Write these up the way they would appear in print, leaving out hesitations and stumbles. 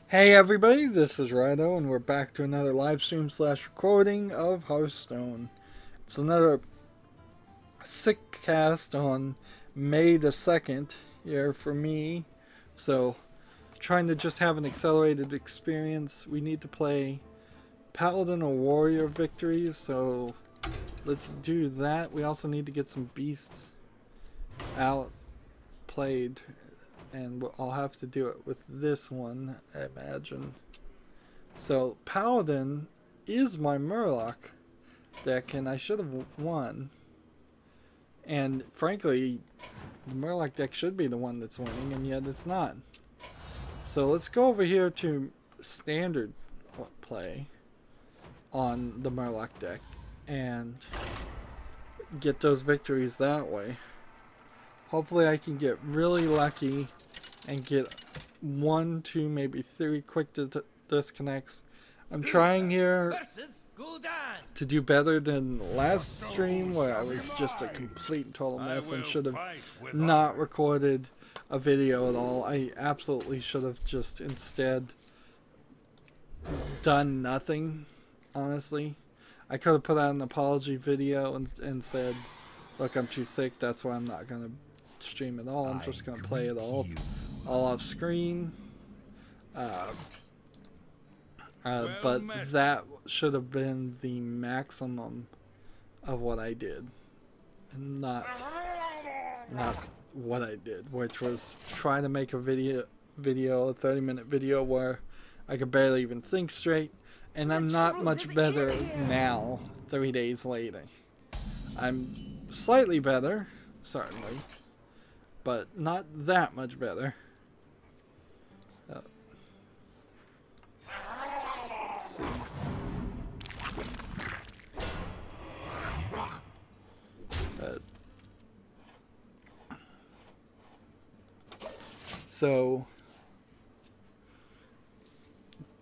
Hey everybody, this is Rydo, and we're back to another live stream slash recording of Hearthstone. It's another sick cast on May the 2nd here for me. So, trying to just have an accelerated experience. We need to play Paladin or Warrior victories, so let's do that. We also need to get some beasts out played. And I'll have to do it with this one, I imagine. So, Paladin is my Murloc deck, and I should have won. And frankly, the Murloc deck should be the one that's winning, and yet it's not. So let's go over here to standard play on the Murloc deck and get those victories that way. Hopefully I can get really lucky and get 1, 2, maybe 3 quick disconnects. I'm trying here to do better than last stream where I was just a complete and total mess and should have not recorded a video at all. I absolutely should have just instead done nothing, honestly. I could have put out an apology video and said, look, I'm too sick, that's why I'm not going to stream at all. I'm just going to play it all off screen. But that should have been the maximum of what I did, and not what I did, which was try to make a video, a 30-minute video where I could barely even think straight. And I'm not much better now, 3 days later. I'm slightly better, certainly, but not that much better. Let's see. So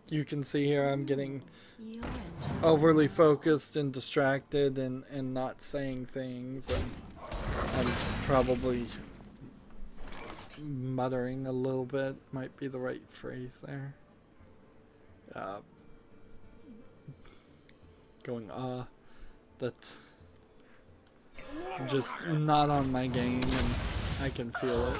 you can see here I'm getting overly focused and distracted and not saying things, and I'm probably muttering a little bit, might be the right phrase there. Going that's just not on my game, and I can feel it.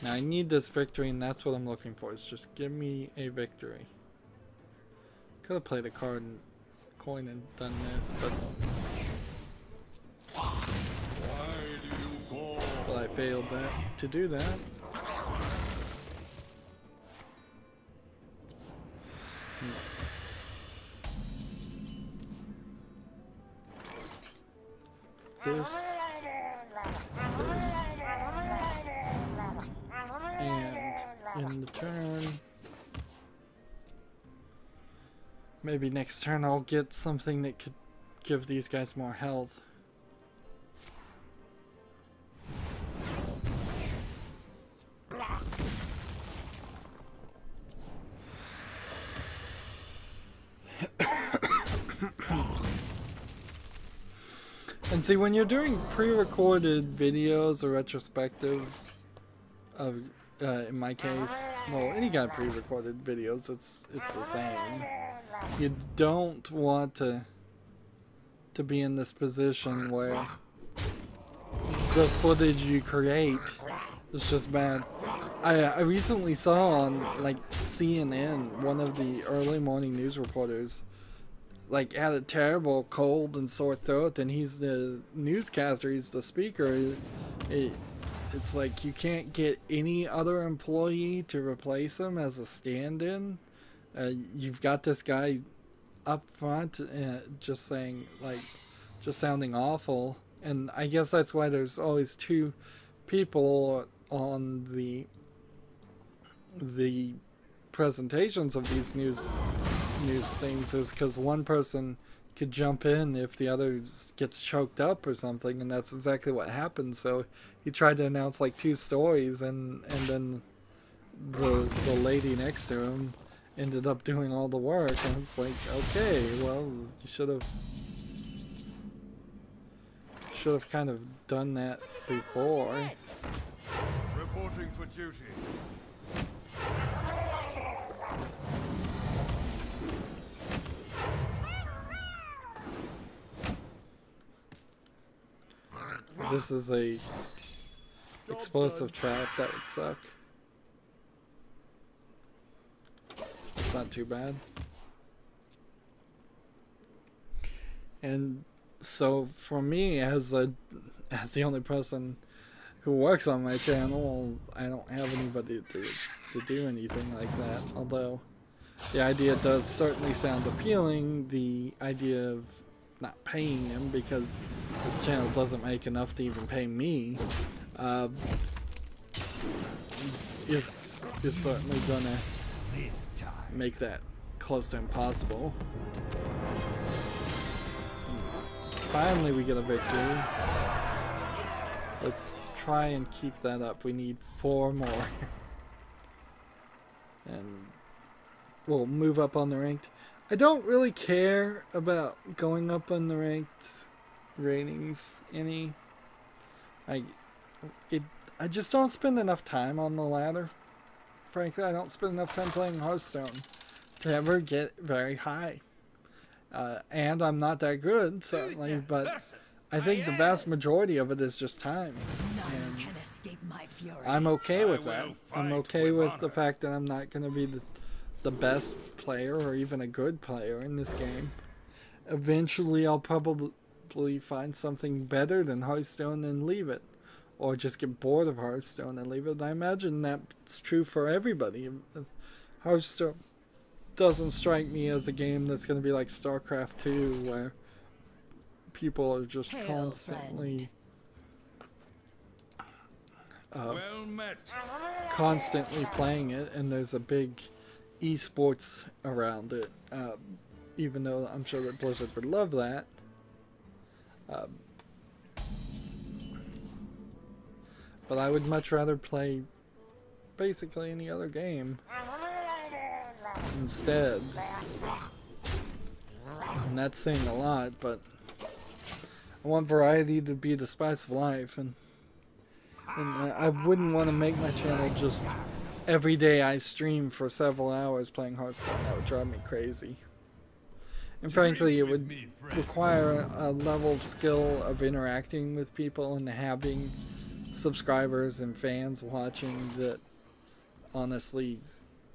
Now I need this victory, and that's what I'm looking for. Is just give me a victory. Could have played a card and coin and done this, but I failed to do that. This, and in the turn, maybe next turn I'll get something that could give these guys more health. And see, when you're doing pre-recorded videos or retrospectives of, in my case, well, any kind of pre-recorded videos, it's the same. You don't want to be in this position where the footage you create is just bad. I recently saw on like CNN, one of the early morning news reporters like had a terrible cold and sore throat, and he's the newscaster, he's the speaker. It's like you can't get any other employee to replace him as a stand-in. You've got this guy up front just saying, like, just sounding awful, and I guess that's why there's always 2 people on the presentations of these news things, is because one person could jump in if the other gets choked up or something, and that's exactly what happened. So he tried to announce like 2 stories, and then the lady next to him ended up doing all the work, and it's like, okay, well, you should should have kind of done that before. Reporting for duty. This is a explosive trap, that would suck. It's not too bad. And so for me, as the only person who works on my channel, I don't have anybody to do anything like that. Although the idea does certainly sound appealing, the idea of not paying him because this channel doesn't make enough to even pay me, is certainly gonna make that close to impossible. Finally we get a victory. Let's try and keep that up. We need 4 more. And we'll move up on the ranked. I don't really care about going up on the ranked ratings any. I just don't spend enough time on the ladder. Frankly, I don't spend enough time playing Hearthstone to ever get very high. And I'm not that good, certainly, but I think the vast majority of it is just time. And I'm okay with that. I'm okay with the fact that I'm not going to be the best player or even a good player in this game. Eventually, I'll probably find something better than Hearthstone and leave it. Or just get bored of Hearthstone and leave it. I imagine that's true for everybody. Hearthstone doesn't strike me as a game that's going to be like StarCraft 2, where people are just constantly constantly playing it, and there's a big esports around it, even though I'm sure that Blizzard would love that. But I would much rather play basically any other game instead. And that's saying a lot, but I want variety to be the spice of life, and I wouldn't want to make my channel just every day I stream for several hours playing Hearthstone. That would drive me crazy. And frankly, it would require a level of skill of interacting with people and having subscribers and fans watching that honestly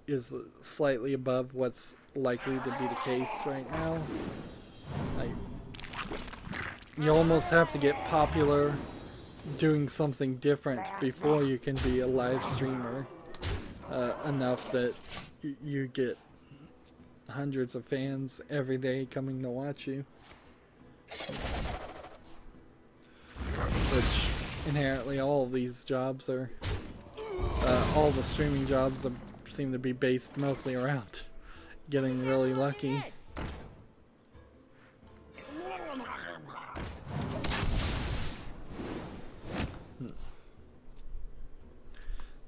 is slightly above what's likely to be the case right now. You almost have to get popular doing something different before you can be a live streamer enough that you get hundreds of fans every day coming to watch you, which inherently all of these jobs are all the streaming jobs seem to be based mostly around getting really lucky.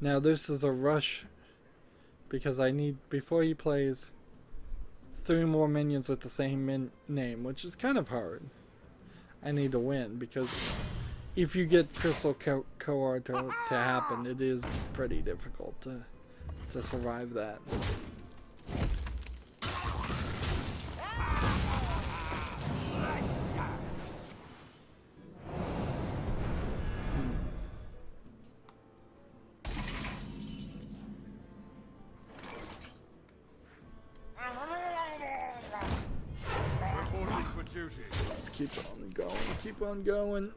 Now this is a rush because I need, before he plays, 3 more minions with the same name, which is kind of hard. I need to win because if you get Crystal Cohort to happen, it is pretty difficult to survive that. Let's keep on going, keep on going.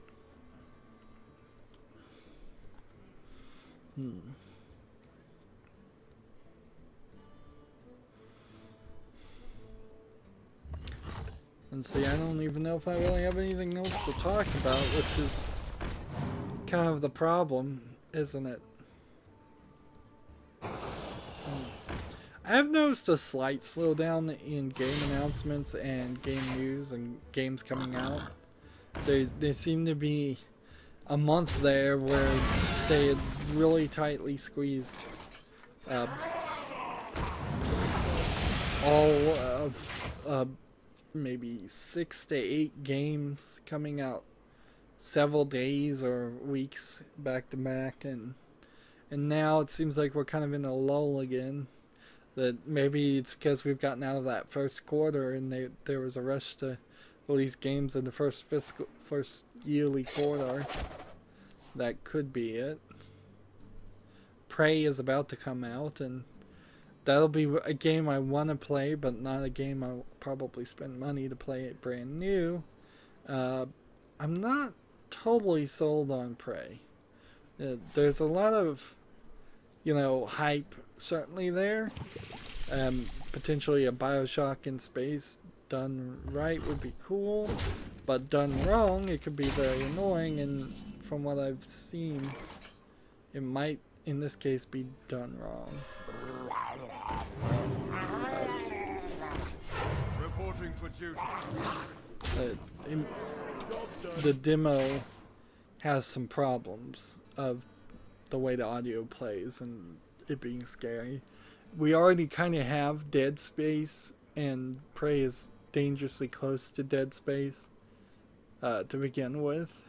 And see, I don't even know if I really have anything else to talk about, which is kind of the problem, isn't it? I have noticed a slight slowdown in game announcements and game news and games coming out. There seemed to be a month there where they had really tightly squeezed all of maybe 6 to 8 games coming out several days or weeks back to back, and now it seems like we're kind of in a lull again. That maybe it's because we've gotten out of that first quarter and there was a rush to release games in the first yearly quarter. That could be it. Prey is about to come out, and that'll be a game I want to play, but not a game I'll probably spend money to play it brand new. I'm not totally sold on Prey. There's a lot of, hype certainly there. Potentially a BioShock in space done right would be cool, but done wrong it could be very annoying, and from what I've seen it might in this case be done wrong. Reporting for duty. The demo has some problems of the way the audio plays and it being scary. We already kind of have Dead Space, and Prey is dangerously close to Dead Space to begin with.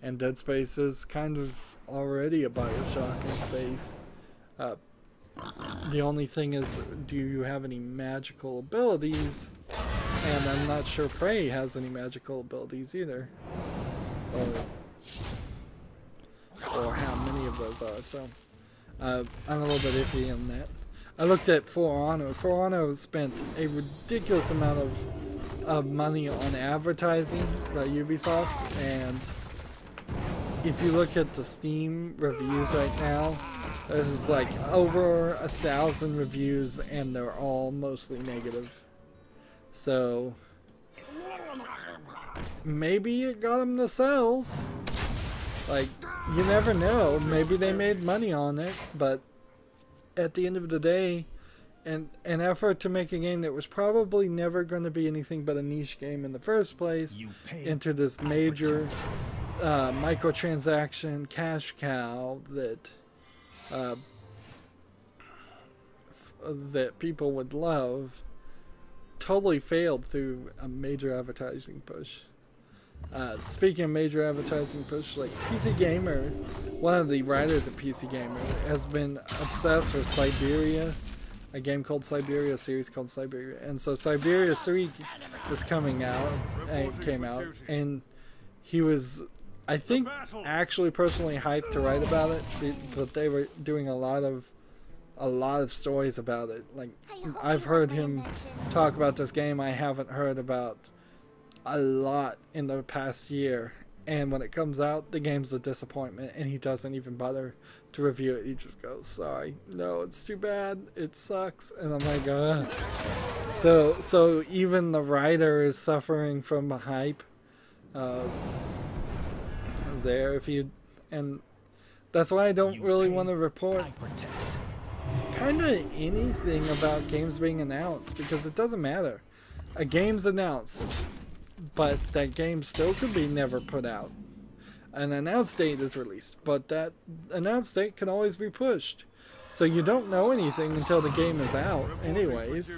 And Dead Space is kind of already a BioShock in space. The only thing is, do you have any magical abilities? And I'm not sure Prey has any magical abilities either. Or how many of those are, so I'm a little bit iffy on that. I looked at For Honor. For Honor spent a ridiculous amount of money on advertising by Ubisoft, and if you look at the Steam reviews right now, there's like over 1,000 reviews and they're all mostly negative. So maybe it got them the sales. Like, you never know. Maybe they made money on it, but at the end of the day, an effort to make a game that was probably never going to be anything but a niche game in the first place into this major microtransaction cash cow that people would love totally failed through a major advertising push. Speaking of major advertising push, like PC Gamer, one of the writers of PC Gamer has been obsessed with Siberia, a game called Siberia, a series called Siberia, and so Siberia 3 is coming out, and came out, and he was, I think, actually personally hyped to write about it, but they were doing a lot of stories about it. Like, I've heard him talk about this game. I haven't heard about a lot in the past year, and when it comes out, the game's a disappointment, and he doesn't even bother to review it. He just goes, sorry, no, it's too bad, it sucks, and I'm like, ugh. So even the writer is suffering from the hype there. And that's why I don't really want to report kind of anything about games being announced, because it doesn't matter. A game's announced, but that game still could be never put out. An announced date is released, but that announced date can always be pushed. So you don't know anything until the game is out anyways.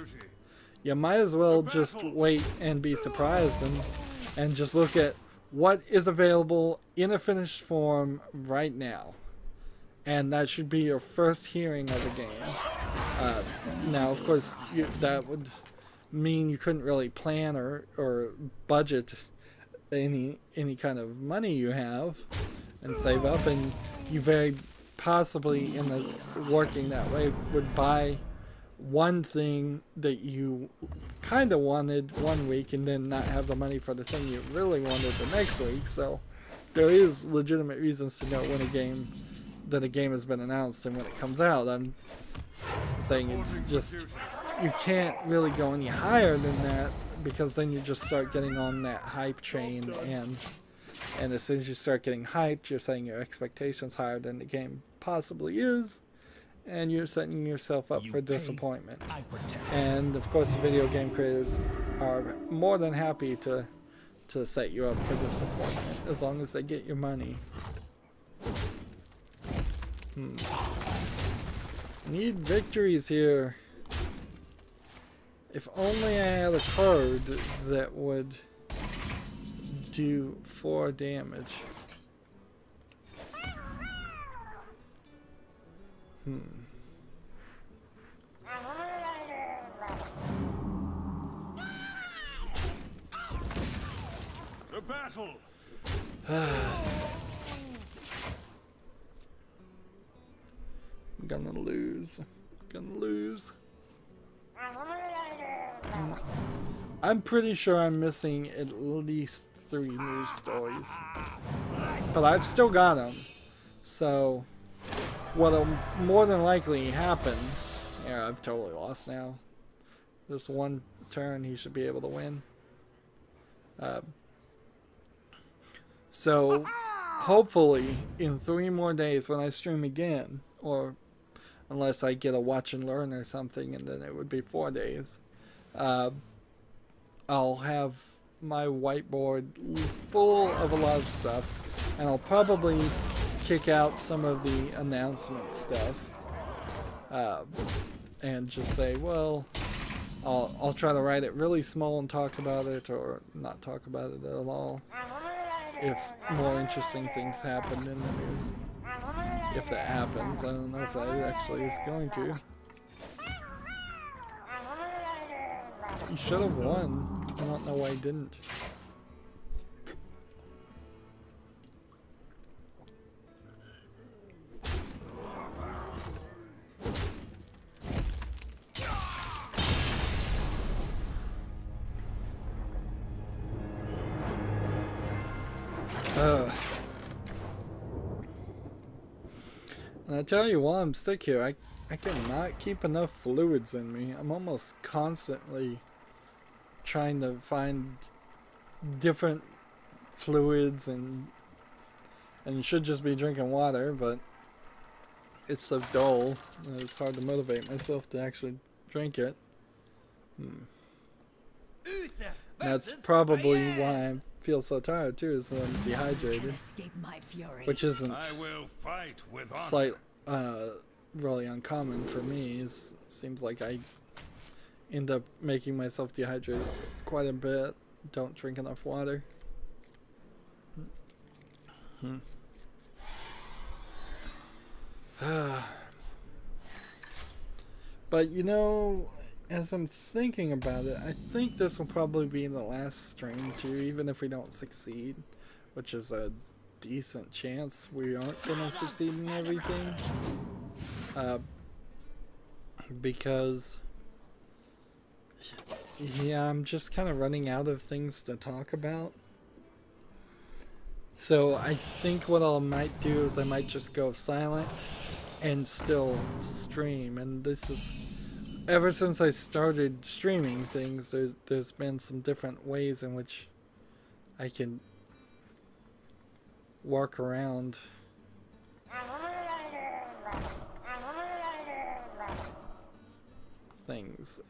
You might as well just wait and be surprised and just look at what is available in a finished form right now. And that should be your first hearing of the game. Now, of course, that would mean you couldn't really plan or budget any kind of money you have and save up, and you very possibly, in the working that way, would buy one thing that you kind of wanted one week and then not have the money for the thing you really wanted the next week. So there is legitimate reasons to know when a game has been announced and when it comes out. I'm saying it's just, you can't really go any higher than that, because then you just start getting on that hype train, and as soon as you start getting hyped, you're setting your expectations higher than the game possibly is, and you're setting yourself up for disappointment. And of course, the video game creators are more than happy to set you up for disappointment as long as they get your money. Need victories here. If only I had a card that would do 4 damage. The battle. I'm gonna lose. I'm pretty sure I'm missing at least 3 news stories. But I've still got them. So, what'll more than likely happen... Yeah, I've totally lost now. This one turn, he should be able to win. So, hopefully, in 3 more days when I stream again, or unless I get a watch and learn or something, and then it would be 4 days, I'll have my whiteboard full of a lot of stuff, and I'll probably kick out some of the announcement stuff, and just say, well, I'll try to write it really small and talk about it, or not talk about it at all, if more interesting things happen in the news. If that happens, I don't know if that actually is going to. He should have won. I don't know why he didn't. And I tell you, while I'm sick here, I cannot keep enough fluids in me. I'm almost constantly trying to find different fluids, and should just be drinking water, but it's so dull that it's hard to motivate myself to actually drink it. That's probably why I feel so tired too, is that I'm dehydrated, which isn't really uncommon for me. It seems like I end up making myself dehydrated quite a bit. Don't drink enough water. But you know, as I'm thinking about it, I think this will probably be the last stream too, even if we don't succeed, which is a decent chance we aren't going to succeed in everything. Because, yeah, I'm just kind of running out of things to talk about. So I think what I might do is I might just go silent and still stream. And this is, ever since I started streaming things, there's been some different ways in which I can work around things,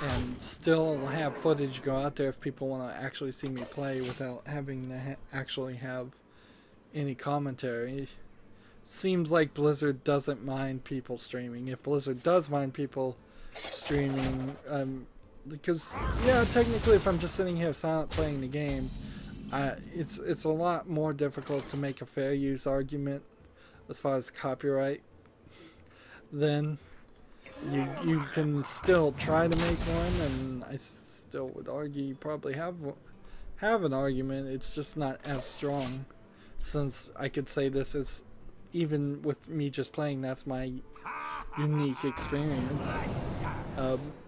and still have footage go out there if people want to actually see me play without having to actually have any commentary. Seems like Blizzard doesn't mind people streaming. If Blizzard does mind people streaming, because yeah, technically if I'm just sitting here silent playing the game, it's a lot more difficult to make a fair use argument as far as copyright. Then you can still try to make one, and I still would argue you probably have an argument. It's just not as strong, since I could say this is, even with me just playing, that's my unique experience,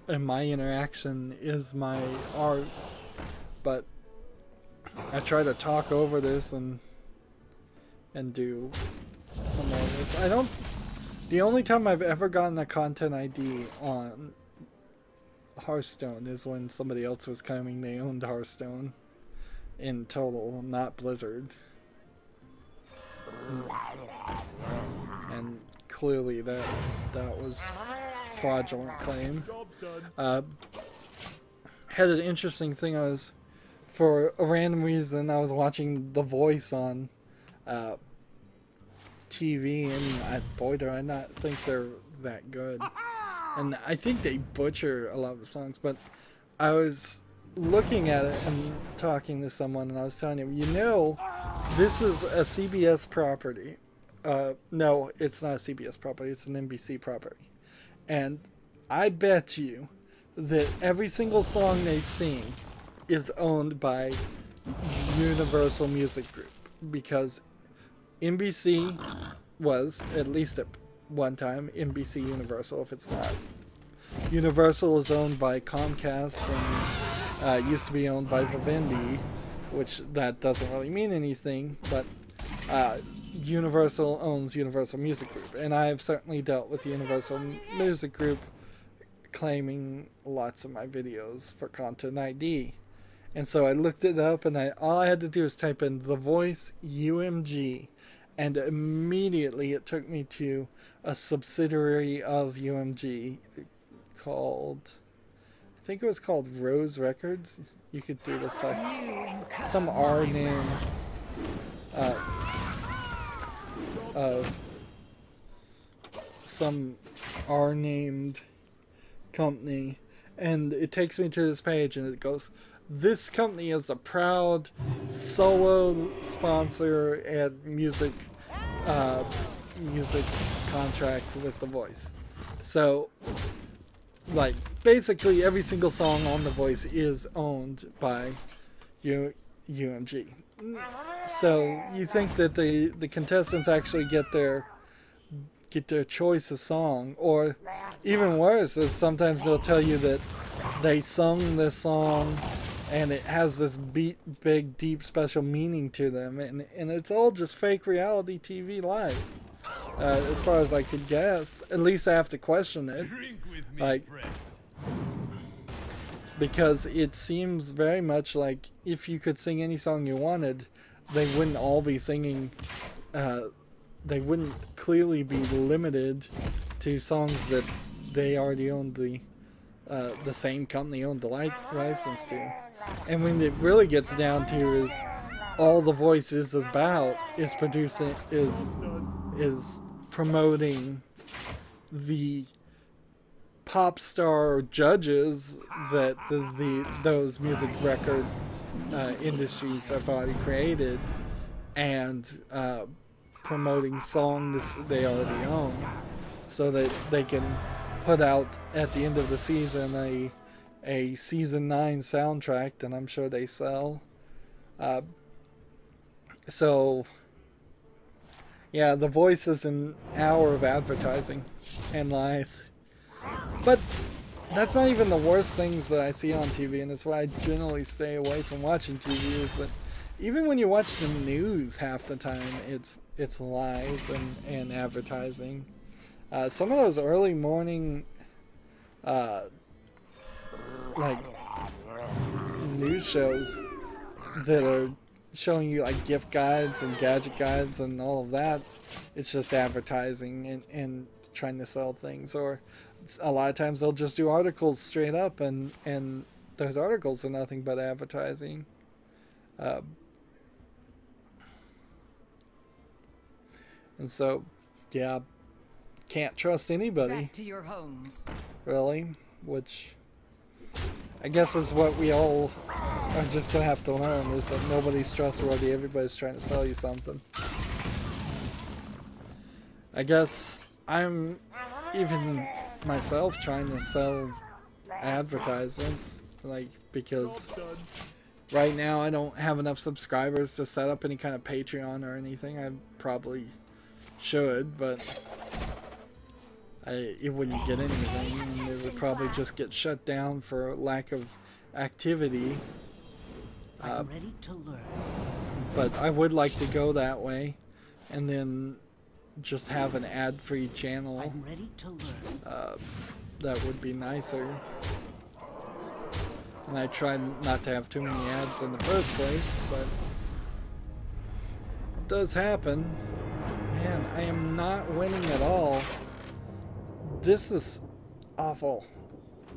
and my interaction is my art. But I try to talk over this and do some of this. The only time I've ever gotten a content ID on Hearthstone is when somebody else was claiming they owned Hearthstone in total, not Blizzard. And clearly that was fraudulent claim. Had an interesting thing. For a random reason, I was watching The Voice on TV, and boy, do I not think they're that good. And I think they butcher a lot of the songs, but I was looking at it and talking to someone, and I was telling him, you know, this is a CBS property. No, it's not a CBS property. It's an NBC property. And I bet you that every single song they sing is owned by Universal Music Group, because NBC was, at least at one time, NBC Universal. If it's not, Universal is owned by Comcast, and used to be owned by Vivendi, which that doesn't really mean anything, but Universal owns Universal Music Group, and I've certainly dealt with Universal Music Group claiming lots of my videos for Content ID. And so I looked it up, and all I had to do was type in The Voice UMG, and immediately it took me to a subsidiary of UMG called, I think it was called Rose Records. You could do this like some R name of some R named company, and it takes me to this page, and it goes, this company is a proud solo sponsor and music contract with The Voice. So, like, basically every single song on The Voice is owned by UMG. So you think that the contestants actually get their choice of song, or even worse is sometimes they'll tell you that they sung this song and it has this big deep special meaning to them, and it's all just fake reality TV lies, as far as I could guess. At least I have to question it, like, because it seems very much like if you could sing any song you wanted, they wouldn't all be singing, they wouldn't clearly be limited to songs that they already owned, the same company owned the license to. And when it really gets down to is all The Voice is about is promoting the pop star judges that those music record industries have already created, and promoting songs they already own, so that they can put out at the end of the season a season 9 soundtrack that I'm sure they sell. So yeah, The Voice is an hour of advertising and lies. But that's not even the worst things that I see on TV, and that's why I generally stay away from watching TV, is that even when you watch the news, half the time it's lies and advertising. Some of those early morning like news shows that are showing you like gift guides and gadget guides and all of that, it's just advertising and trying to sell things. Or a lot of times they'll just do articles straight up, and those articles are nothing but advertising. And so, yeah, can't trust anybody. Back to your homes. Really, which I guess is what we all are just gonna have to learn, is that nobody's trustworthy. Everybody's trying to sell you something. I guess I'm even myself trying to sell advertisements, like, because right now I don't have enough subscribers to set up any kind of Patreon or anything. I probably should, but it wouldn't get anything, and it would probably just get shut down for lack of activity. I'm ready to learn. But I would like to go that way, and then just have an ad-free channel. I'm ready to learn. That would be nicer. And I tried not to have too many ads in the first place, but it does happen. Man, I am not winning at all. This is awful.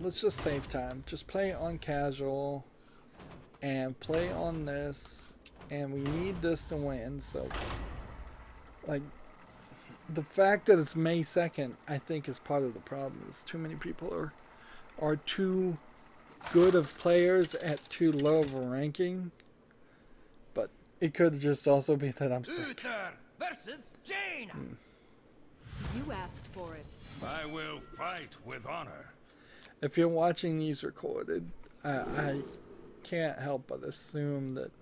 Let's just save time. Just play on casual and play on this, and we need this to win. So, like, the fact that it's May 2nd, I think, is part of the problem. Is too many people are too good of players at too low of a ranking, but it could just also be that I'm sick. Uther versus Jaina. You asked for it. I will fight with honor. If you're watching these recorded, I can't help but assume that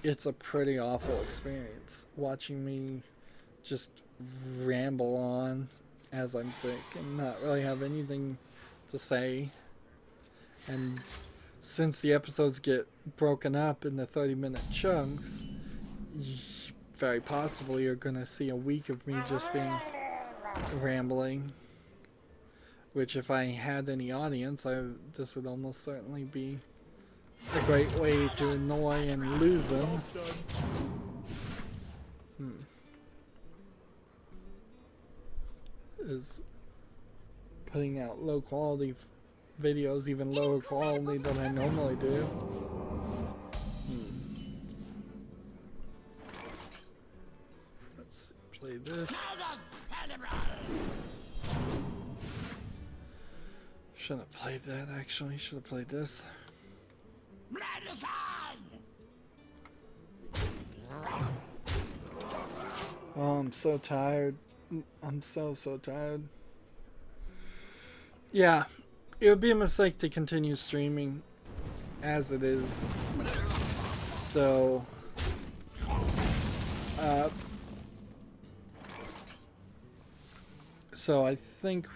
it's a pretty awful experience watching me just ramble on as I'm sick and not really have anything to say. And since the episodes get broken up into 30-minute chunks, very possibly you're going to see a week of me just being rambling. Which, if I had any audience, this would almost certainly be a great way to annoy and lose them. Is putting out low quality videos, even lower quality than I normally do. Let's see, play this. Shouldn't have played that, actually. Should have played this. Oh, I'm so tired. I'm so tired. Yeah, it would be a mistake to continue streaming as it is. So, I think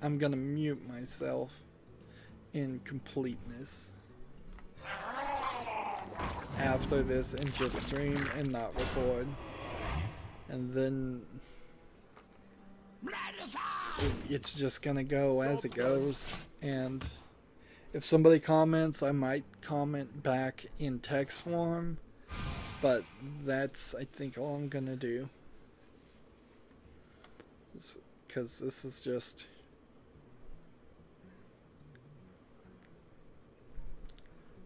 I'm gonna mute myself in completeness after this and just stream and not record. And then it's just gonna go as it goes. And if somebody comments, I might comment back in text form. But that's, I think, all I'm gonna do. Because this is just...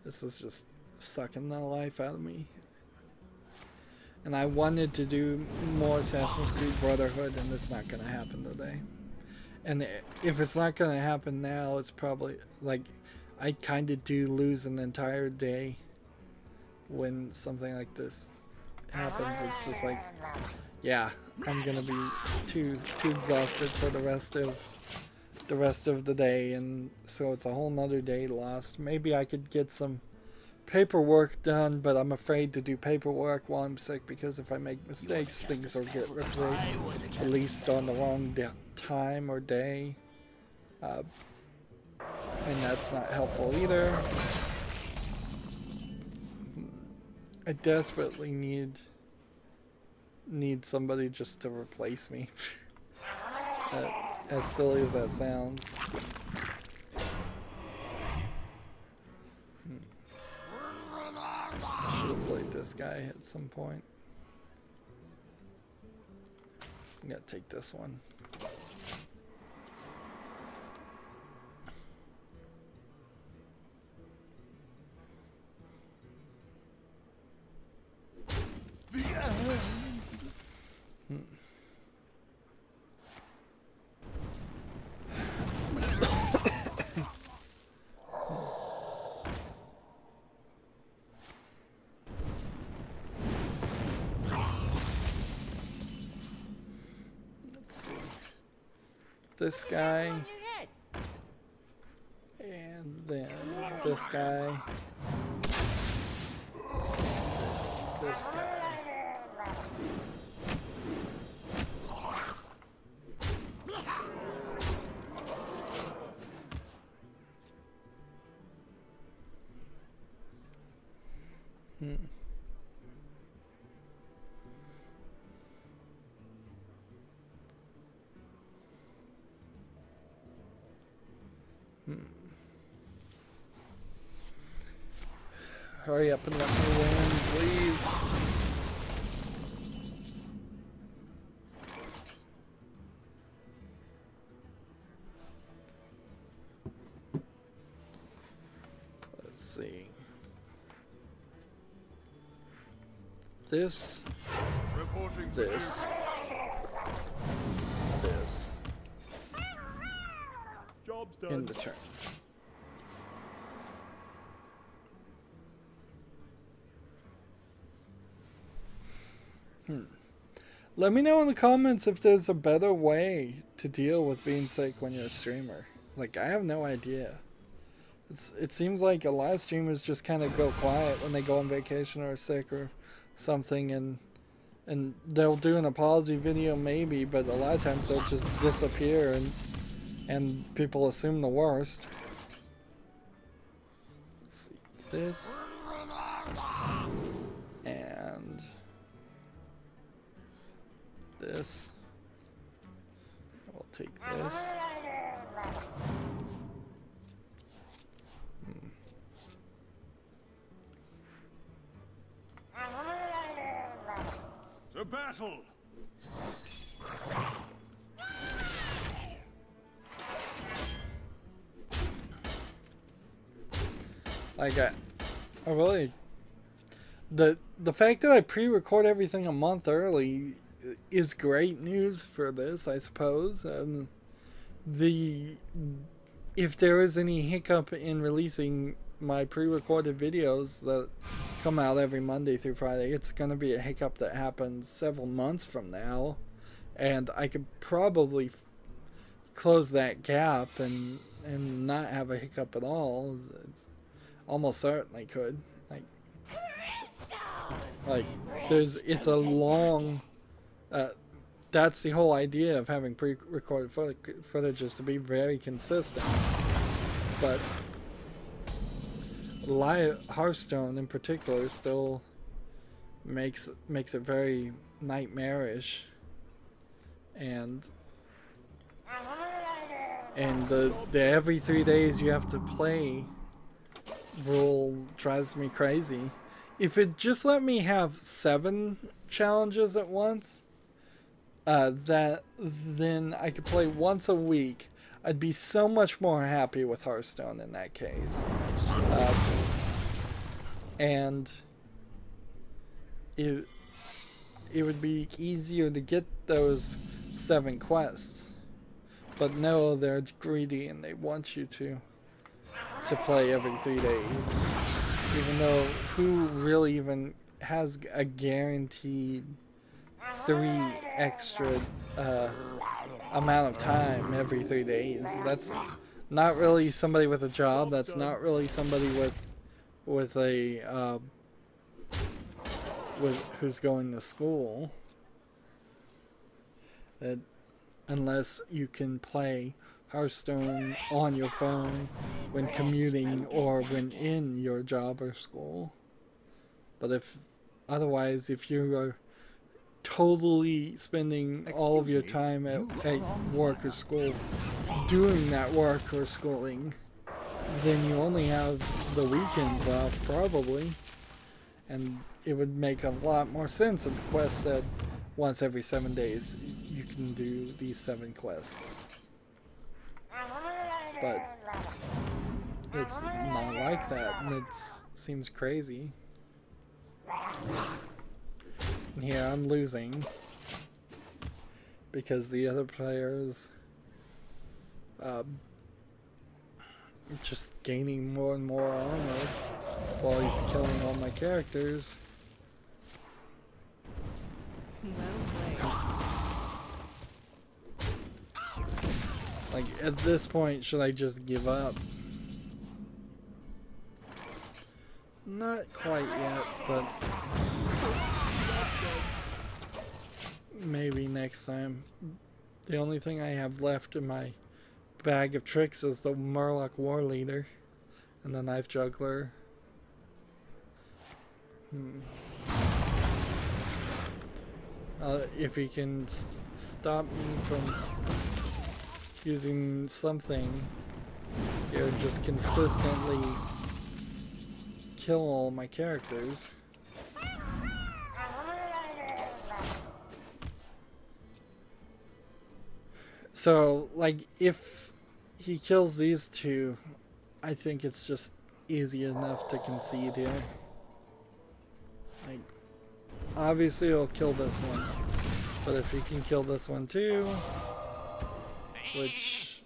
This is just sucking the life out of me. And I wanted to do more Assassin's Creed Brotherhood, and it's not going to happen today. And if it's not going to happen now, it's probably... Like, I kind of do lose an entire day when something like this happens. It's just like, yeah, I'm going to be too exhausted for the rest of the day, and so it's a whole nother day lost. Maybe I could get some paperwork done, but I'm afraid to do paperwork while I'm sick, because if I make mistakes, things will get released on the wrong time or day, and that's not helpful either. I desperately need somebody just to replace me. As silly as that sounds. I should have played this guy at some point. I'm gonna take this one. This guy, and then this guy, this guy. Hurry up and let me win, please. Let's see. This. Job's done. In the turn. Let me know in the comments if there's a better way to deal with being sick when you're a streamer. Like, I have no idea. It seems like a lot of streamers just kind of go quiet when they go on vacation or are sick or something, and they'll do an apology video maybe, but a lot of times they'll just disappear and people assume the worst. Let's see, this and this. We'll take this. To battle! Like I really, the fact that I pre-record everything a month early is great news for this, I suppose. And if there is any hiccup in releasing my pre-recorded videos that come out every Monday through Friday, it's going to be a hiccup that happens several months from now, and I could probably close that gap and not have a hiccup at all. It's almost certainly could. Like it's a long. That's the whole idea of having pre-recorded footage, is to be very consistent. But live Hearthstone in particular still makes it very nightmarish, and the every 3 days you have to play rule drives me crazy. If it just let me have 7 challenges at once, then I could play once a week, I'd be so much more happy with Hearthstone in that case. And it would be easier to get those 7 quests. But no, they're greedy and they want you to play every 3 days. Even though who really even has a guaranteed 3 extra amount of time every 3 days? That's not really somebody with a job. That's not really somebody with a who's going to school. Unless you can play Hearthstone on your phone when commuting or when in your job or school. But otherwise, if you are totally spending all of your time at work or school doing that work or schooling, then you only have the weekends off probably, and it would make a lot more sense if the quest said once every 7 days you can do these 7 quests. But it's not like that, and it seems crazy. And here I'm losing because the other players just gaining more and more armor while he's killing all my characters. Like, at this point, should I just give up? Not quite yet, but maybe next time. The only thing I have left in my bag of tricks is the Murloc War Leader and the Knife Juggler. If he can stop me from using something, or just consistently kill all my characters. So, like, if he kills these 2, I think it's just easy enough to concede here. Like, obviously he'll kill this one, but if he can kill this one too, which,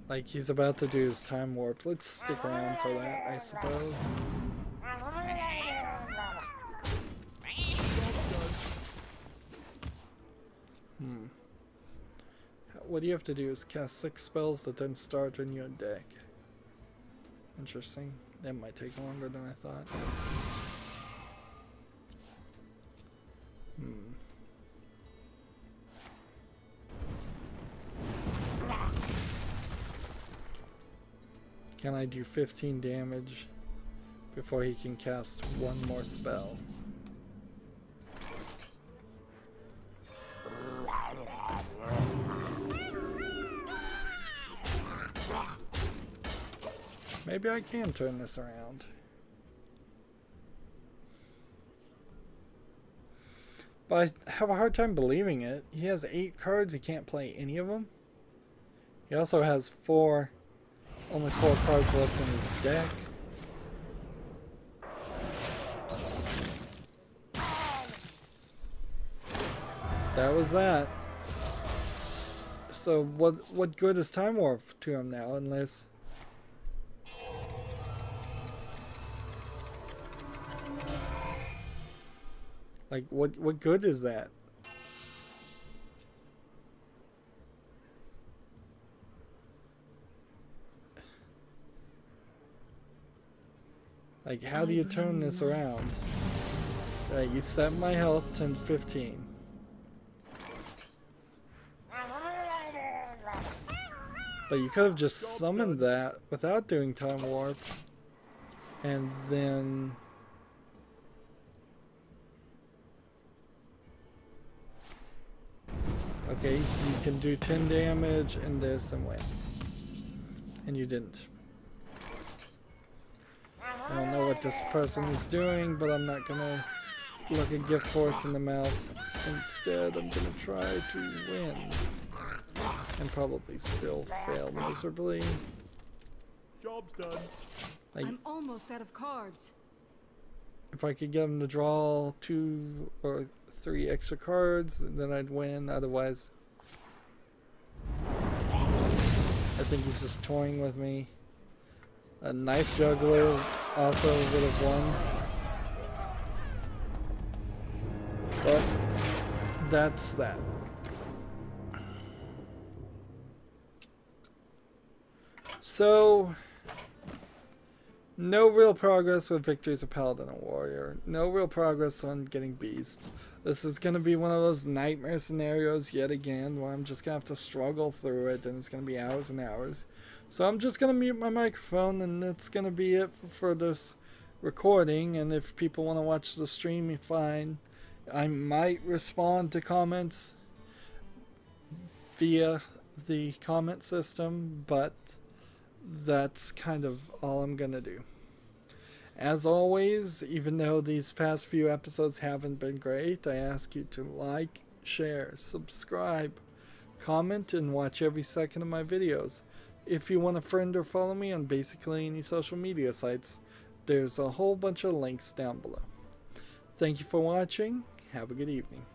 like, he's about to do his time warp. Let's stick around for that, I suppose. what you have to do is cast 6 spells that then start in your deck. Interesting. That might take longer than I thought. Can I do 15 damage before he can cast one more spell? Maybe I can turn this around. But I have a hard time believing it. He has 8 cards, he can't play any of them. He also has only 4 cards left in his deck. That was that. So what good is Time Warp to him now, unless... Like, what good is that? Like, how do you turn this around? Right, you set my health to 15. But you could have just summoned that without doing Time Warp. And then... Okay, you can do 10 damage and this and win. And you didn't. I don't know what this person is doing, but I'm not gonna look a GeForce in the mouth. Instead, I'm gonna try to win. And probably still fail miserably. Job done. Like, I'm almost out of cards. if I could get him to draw 2 or 3 extra cards, then I'd win. Otherwise, I think he's just toying with me. A Knife Juggler also would have won. But that's that. So, no real progress with victories of Paladin and Warrior. No real progress on getting Beast. This is going to be one of those nightmare scenarios yet again where I'm just going to have to struggle through it and it's going to be hours and hours. So I'm just going to mute my microphone and that's going to be it for this recording. And if people want to watch the stream, fine. I might respond to comments via the comment system, but that's kind of all I'm going to do. As always, even though these past few episodes haven't been great, I ask you to like, share, subscribe, comment, and watch every second of my videos. If you want to friend or follow me on basically any social media sites, there's a whole bunch of links down below. Thank you for watching. Have a good evening.